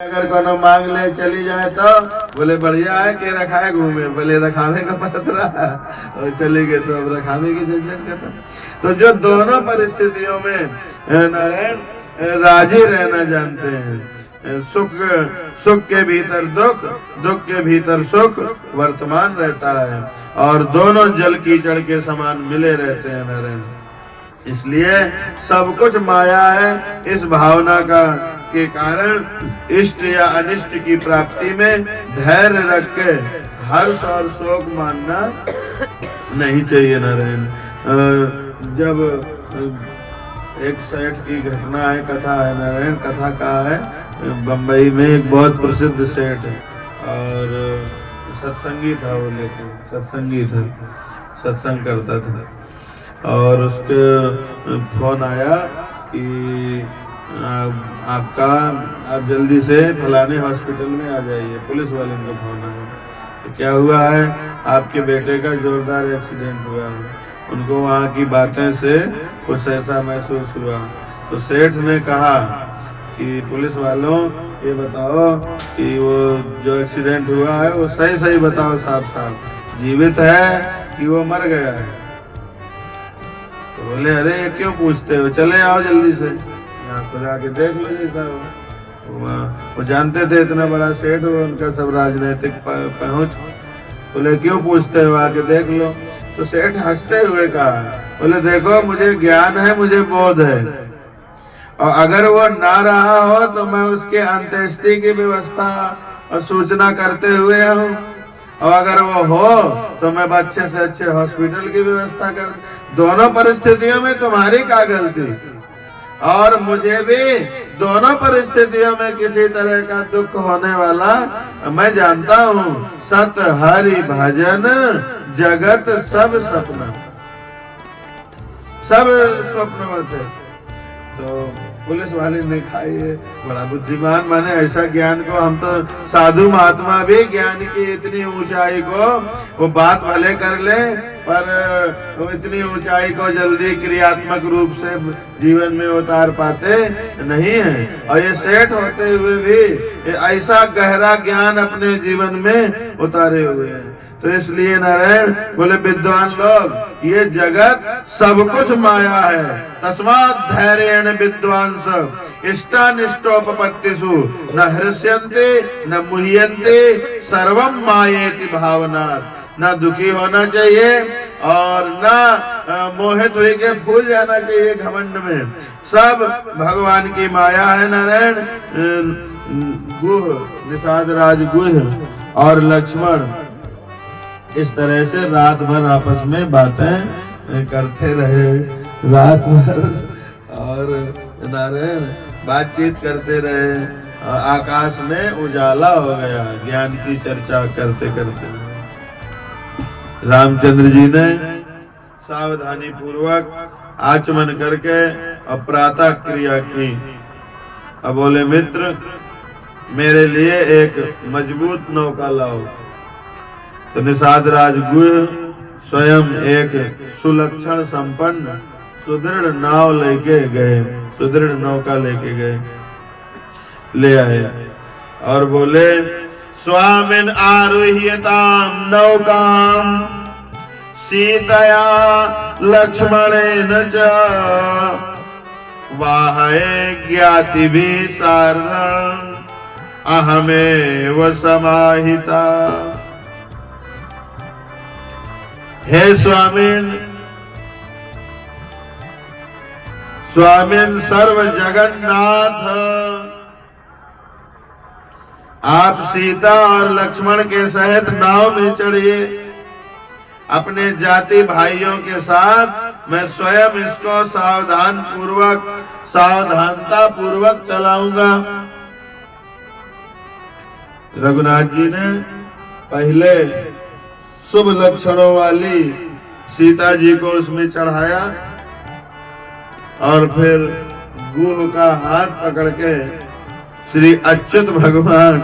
अगर कोनो मांग ले चली जाए तो बोले बढ़िया है के रखा है घूमे, बोले रखाने का पत्र और चले गए तो अब रखाने की झंझट खत्म। तो जो दोनों परिस्थितियों में नारायण राजी रहना जानते हैं, सुख सुख के भीतर दुख, दुख के भीतर सुख वर्तमान रहता है और दोनों जल कीचड़ के समान मिले रहते हैं नारायण। इसलिए सब कुछ माया है। इस भावना का के कारण इष्ट या अनिष्ट की प्राप्ति में धैर्य रख के हर्ष और शोक मानना नहीं चाहिए नारायण। जब एक सेठ की घटना है, कथा है नारायण, कथा का है। बंबई में एक बहुत प्रसिद्ध सेठ है और सत्संगी था वो, लेकिन सत्संगी था, सत्संग करता था और उसके फोन आया कि आप जल्दी से फलाने हॉस्पिटल में आ जाइए। पुलिस वाले को फोन आया, तो क्या हुआ है, आपके बेटे का जोरदार एक्सीडेंट हुआ है। उनको वहाँ की बातें से कुछ ऐसा महसूस हुआ। तो सेठ ने कहा कि पुलिस वालों ये बताओ कि वो जो एक्सीडेंट हुआ है वो सही सही बताओ, साफ साफ जीवित है कि वो मर गया है। तो बोले अरे ये क्यों पूछते हो, चले आओ जल्दी से, यहाँ खुद आके देख लो जैसा हो। वो जानते थे इतना बड़ा सेठ हो, उनका सब राजनीतिक पहुंच। बोले क्यों पूछते हो, आके देख लो। तो सेठ हंसते हुए कहा, बोले देखो मुझे ज्ञान है, मुझे बोध है, और अगर वो ना रहा हो तो मैं उसके अंत्येष्टि की व्यवस्था और सूचना करते हुए हूँ, और अगर वो हो तो मैं अच्छे से अच्छे हॉस्पिटल की व्यवस्था कर। दोनों परिस्थितियों में तुम्हारी क्या गलती, और मुझे भी दोनों परिस्थितियों में किसी तरह का दुख होने वाला मैं जानता हूँ। सत हरि भजन जगत सब सपना, सब स्वप्नवत है। तो पुलिस वाले ने कहा ये बड़ा बुद्धिमान, माने ऐसा ज्ञान को हम तो साधु महात्मा भी ज्ञान की इतनी ऊंचाई को वो बात भले कर ले, पर वो इतनी ऊंचाई को जल्दी क्रियात्मक रूप से जीवन में उतार पाते नहीं है। और ये सेठ होते हुए भी ऐसा गहरा ज्ञान अपने जीवन में उतारे हुए हैं। तो इसलिए नारायण बोले विद्वान लोग, ये जगत सब कुछ माया है। तस्मात् धैर्येण विद्वांस इष्टानिष्टोपपत्तिषु न हृष्यन्ते न मुह्यन्ते सर्वं मायेति भावनात्। न दुखी होना चाहिए और न मोहित हुई के फूल जाना चाहिए घमंड में। सब भगवान की माया है नारायण। गुह निषाद राज गुह और लक्ष्मण इस तरह से रात भर आपस में बातें करते रहे, रात भर और नारायण बातचीत करते रहे। आकाश में उजाला हो गया ज्ञान की चर्चा करते करते। रामचंद्र जी ने सावधानी पूर्वक आचमन करके और प्रातः क्रिया की। अब बोले मित्र मेरे लिए एक मजबूत नौका लाओ। तो निषाद राज गुह स्वयं एक सुलक्षण संपन्न सुदृढ़ नाव लेके गए, सुदृढ़ नौका लेके गए, ले आए और बोले स्वामिन आरुह्यताम नौकाम सीतया लक्ष्मणेन च वाहये ज्ञातिभिः सार्धम् अहमेव समाहिता। हे स्वामिन, स्वामिन सर्व जगन्नाथ, आप सीता और लक्ष्मण के सहित नाव में चढ़िए। अपने जाति भाइयों के साथ मैं स्वयं इसको सावधानता पूर्वक चलाऊंगा। रघुनाथ जी ने पहले शुभ लक्षणों वाली सीता जी को उसमें चढ़ाया और फिर गुह का हाथ पकड़ के श्री अच्युत भगवान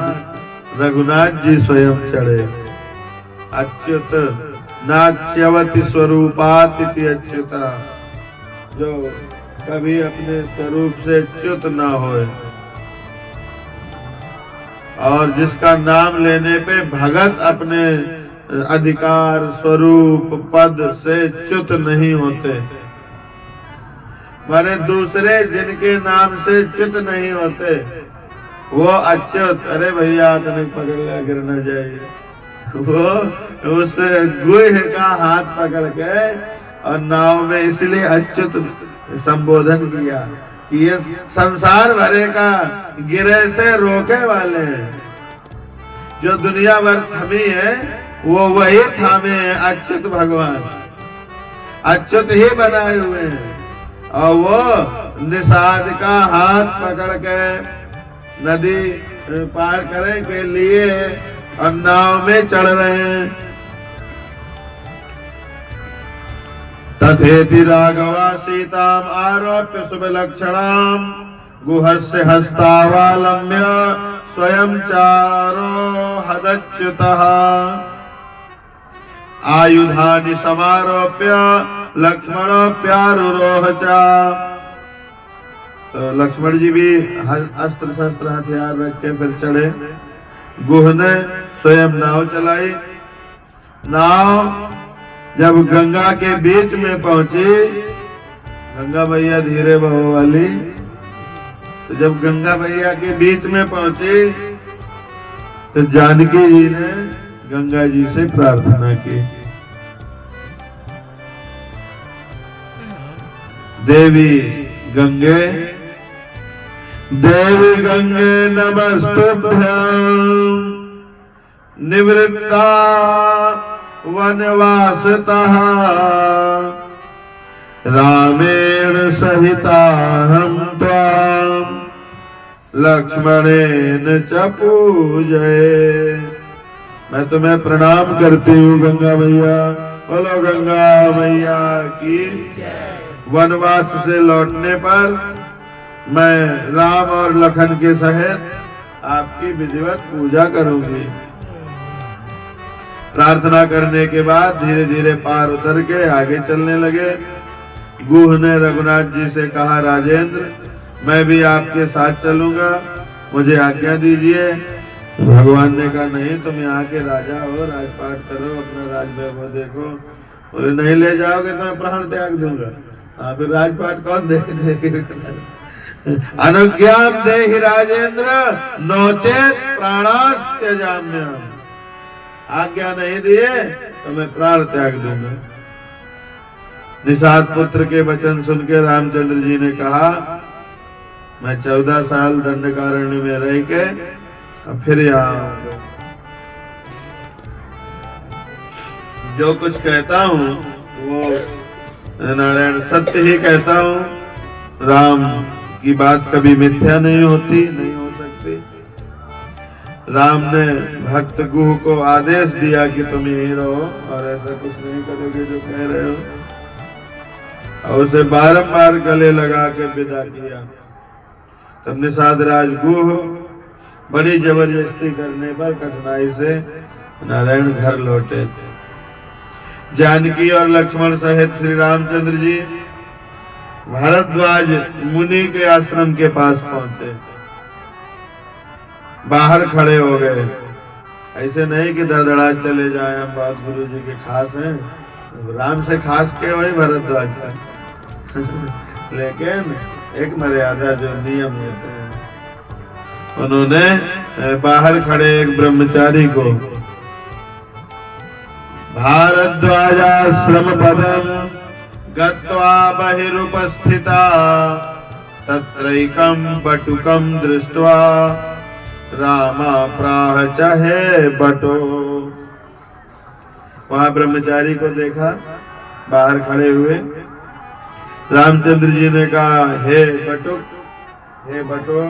रघुनाथ जी स्वयं चढ़े। अच्युत नाच्यवति स्वरूपातिथि अच्युता, जो कभी अपने स्वरूप से च्युत न होए। और जिसका नाम लेने पे भगत अपने अधिकार, स्वरूप, पद से च्युत नहीं होते। माने दूसरे जिनके नाम से च्युत नहीं होते वो अच्युत। अरे भैया तनिक पकड़ लिया, गिर न जाइए। वो उस गुह का हाथ पकड़ के और नाव में इसलिए अच्युत संबोधन किया कि ये संसार भरे का गिरे से रोके वाले हैं। जो दुनिया भर थमी है वो वही थामे हैं, अच्युत भगवान अच्युत ही बनाए हुए हैं। और वो निषाद का हाथ पकड़ के नदी पार करने के लिए और नाव में चढ़ रहे हैं। तथेति राघवा सीताम आरोप्य शुभ लक्षणाम गुहस्य हस्तावलम्ब्य स्वयं चारो हदच्युतः आयुधानि समारोप्य लक्ष्मणोऽप्यारुरोह च। तो लक्ष्मण जी भी अस्त्र शस्त्र हथियार रख के फिर चढ़े। गुह ने स्वयं नाव चलाई। नाव जब गंगा के बीच में पहुंची, गंगा मैया धीरे बहो वाली, तो जब गंगा मैया के बीच में पहुंची तो जानकी जी ने गंगा जी से प्रार्थना की, देवी गंगे नमस्तुभ्यं निवृत्ता वनवासतः रामेण सहिताहं त्वां लक्ष्मणेन च पूजये। मैं तुम्हें प्रणाम करती हूँ गंगा मैया। बोलो गंगा मैया की। वनवास से लौटने पर मैं राम और लखन के सहित आपकी विधिवत पूजा करूंगी। प्रार्थना करने के बाद धीरे धीरे पार उतर के आगे चलने लगे। गुह ने रघुनाथ जी से कहा, राजेंद्र मैं भी आपके साथ चलूंगा, मुझे आज्ञा दीजिए। भगवान ने कहा, नहीं तुम यहाँ के राजा हो, राजपाट करो, अपना राजवैभव देखो। बोले नहीं ले जाओगे तो मैं प्राण त्याग दूंगा। हाँ फिर राजपाट कौन देखेगा? अनुज्ञाम देहि राजेंद्र नोचेत प्राणास त्यजाम्यहम्। आज्ञा नहीं दिए तो मैं प्राण त्याग दूंगा। निषाद पुत्र के वचन सुन के रामचंद्र जी ने कहा, मैं 14 साल दंडकारण्य में रह के अब फिर यहाँ आऊंगा। जो कुछ कहता हूँ वो नारायण सत्य ही कहता हूँ। राम की बात कभी मिथ्या नहीं होती, नहीं हो सकती। राम ने भक्त गुह को आदेश दिया कि तुम यहीं रहो और ऐसा कुछ नहीं करोगे जो कह रहे हो, और उसे बारंबार गले लगा के विदा किया। तब निषाद राज गुह बड़ी जबरदस्ती करने पर कठिनाई से नारायण घर लौटे। जानकी और लक्ष्मण सहित श्री रामचंद्र जी भारद्वाज मुनि के आश्रम के पास पहुंचे। बाहर खड़े हो गए। ऐसे नहीं कि धड़धड़ा चले जाए, हम बहुत गुरु जी के खास हैं। राम से खास के वही भारद्वाज का लेकिन एक मर्यादा जो नियम होते हैं। उन्होंने बाहर खड़े एक ब्रह्मचारी को भारद्वाजाश्रम पदम गत्वा बहिरुपस्थिता तत्रैकं बटुकं दृष्ट्वा रामा प्राह चाहे बटो। वहां ब्रह्मचारी को देखा बाहर खड़े हुए। रामचंद्र जी ने कहा, हे बटुक, हे बटो,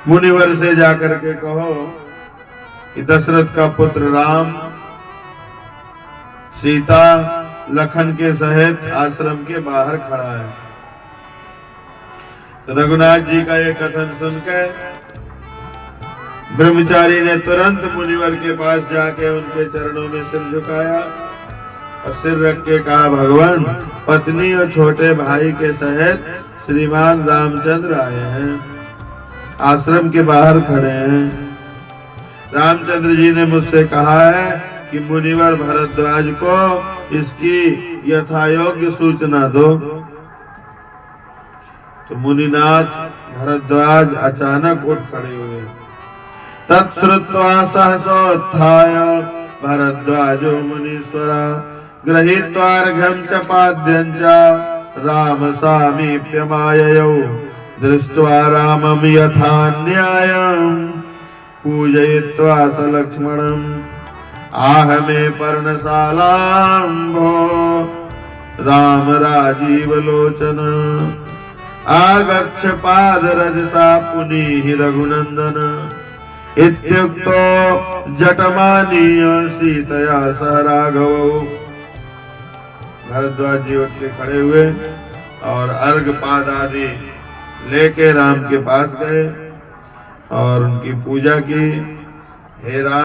मुनिवर से जाकर के कहो कि दशरथ का पुत्र राम सीता लखन के सहित आश्रम के बाहर खड़ा है। तो रघुनाथ जी का ये कथन सुनकर ब्रह्मचारी ने तुरंत मुनिवर के पास जाके उनके चरणों में सिर झुकाया और सिर रख के कहा, भगवान पत्नी और छोटे भाई के सहित श्रीमान रामचंद्र आए हैं। आश्रम के बाहर खड़े हैं। रामचंद्र जी ने मुझसे कहा है कि मुनिवर भरद्वाज को इसकी यथायोग्य सूचना दो। तो मुनिनाथ भरद्वाज अचानक उठ खड़े हुए। तत्श्रुत्वा सहसोत्थाय भरद्वाजो मुनीश्वरा गृहीत्वार्घ्यं च पाद्यं च राम सामीप्यमाययौ दृष्ट्वा रामं यथा न्यायं पूजयित्वा स लक्ष्मणं आह मे पर्णशालां भो राम राजीव लोचन आगच्छ पादरजसा पुनीहि रघुनंदन इत्युक्तो जटमानीय सीतया सह राघवौ। भरद्वाज जी उठ के खड़े हुए और अर्घ पाद आदि लेके राम के पास गए और उनकी पूजा की। हे राम